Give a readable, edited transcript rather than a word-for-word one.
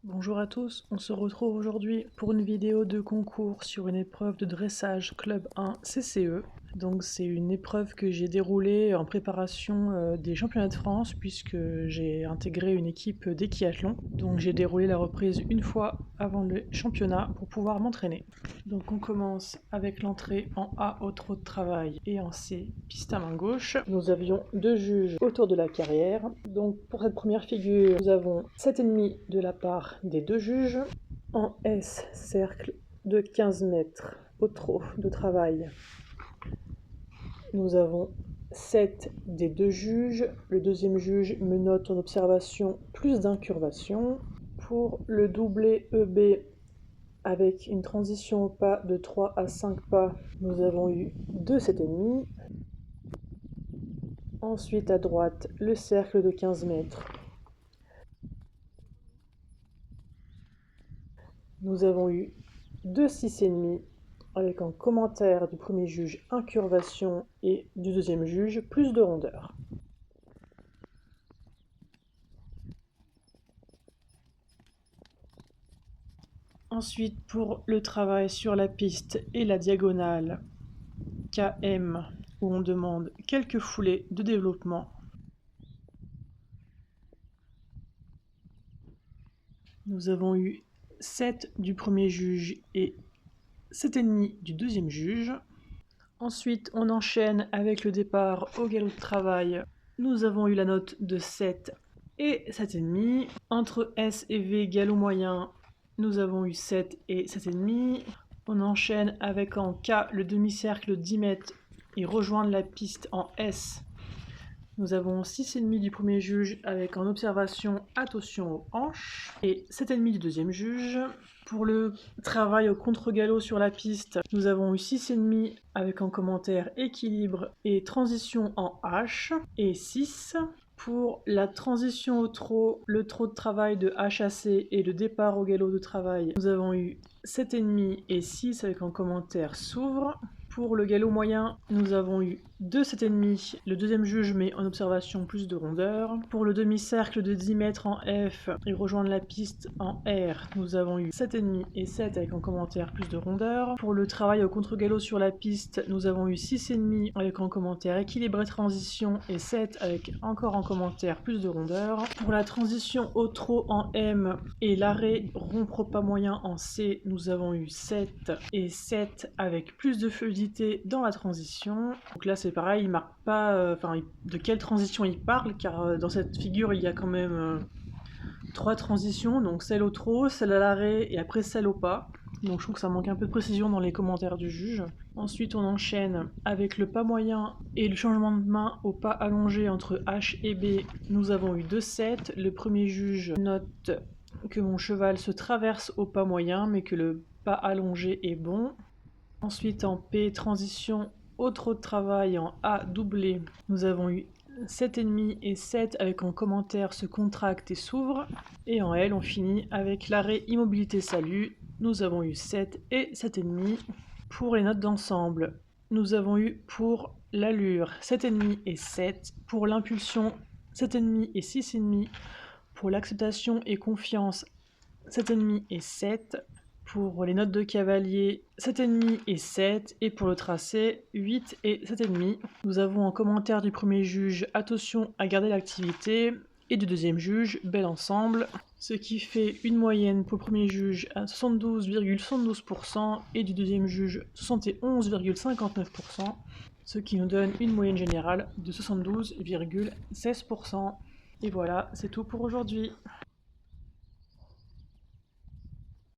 Bonjour à tous, on se retrouve aujourd'hui pour une vidéo de concours sur une épreuve de dressage Club 1 CCE. Donc c'est une épreuve que j'ai déroulée en préparation des championnats de France puisque j'ai intégré une équipe d'équiathlon. Donc j'ai déroulé la reprise une fois avant le championnat pour pouvoir m'entraîner. Donc on commence avec l'entrée en A au trot de travail et en C piste à main gauche. Nous avions deux juges autour de la carrière. Donc pour cette première figure, nous avons 7,5 de la part des deux juges. En S, cercle de 15 mètres au trot de travail, nous avons 7 des deux juges. Le deuxième juge me note en observation plus d'incurvation. Pour le doublé EB avec une transition au pas de 3 à 5 pas, nous avons eu 2 7,5. Ensuite à droite, le cercle de 15 mètres. Nous avons eu 2 6,5 avec en commentaire du premier juge incurvation et du deuxième juge plus de rondeur. Ensuite, pour le travail sur la piste et la diagonale KM, où on demande quelques foulées de développement, nous avons eu 7 du premier juge et 7,5 du deuxième juge. Ensuite, on enchaîne avec le départ au galop de travail. Nous avons eu la note de 7 et 7,5. Entre S et V, galop moyen, nous avons eu 7 et 7,5. On enchaîne avec en K le demi-cercle 10 mètres et rejoindre la piste en S. Nous avons 6,5 du premier juge avec en observation attention aux hanches et 7,5 du deuxième juge. Pour le travail au contre-galop sur la piste, nous avons eu 6,5 avec en commentaire équilibre et transition en H et 6. Pour la transition au trot, le trot de travail de HAC et le départ au galop de travail, nous avons eu 7,5 et 6 avec en commentaire s'ouvre. Pour le galop moyen, nous avons eu 2 7,5. Le deuxième juge met en observation plus de rondeur. Pour le demi-cercle de 10 mètres en F et rejoindre la piste en R, nous avons eu 7,5 et 7 avec en commentaire plus de rondeur. Pour le travail au contre-galop sur la piste, nous avons eu 6,5 avec en commentaire équilibre et transition et 7 avec encore en commentaire plus de rondeur. Pour la transition au trot en M et l'arrêt rompre au pas moyen en C, nous avons eu 7 et 7 avec plus de fluidité dans la transition. Donc là c'est pareil, il marque pas de quelle transition il parle, car dans cette figure il y a quand même 3 transitions, donc celle au trot, celle à l'arrêt et après celle au pas. Donc je trouve que ça manque un peu de précision dans les commentaires du juge. Ensuite on enchaîne avec le pas moyen et le changement de main au pas allongé entre H et B. Nous avons eu 2 7. Le premier juge note que mon cheval se traverse au pas moyen mais que le pas allongé est bon. Ensuite en P, transition au trot de travail en A doublé, nous avons eu 7,5 et 7 avec en commentaire se contracte et s'ouvre. Et en L, on finit avec l'arrêt immobilité salut, nous avons eu 7 et 7,5. Pour les notes d'ensemble, nous avons eu pour l'allure 7,5 et 7, pour l'impulsion 7,5 et 6,5, pour l'acceptation et confiance 7,5 et 7, pour les notes de cavalier 7,5 et 7, et pour le tracé 8 et 7,5. Nous avons en commentaire du premier juge attention à garder l'activité et du deuxième juge bel ensemble, ce qui fait une moyenne pour le premier juge à 72,72% et du deuxième juge 71,59%, ce qui nous donne une moyenne générale de 72,16%. Et voilà, c'est tout pour aujourd'hui.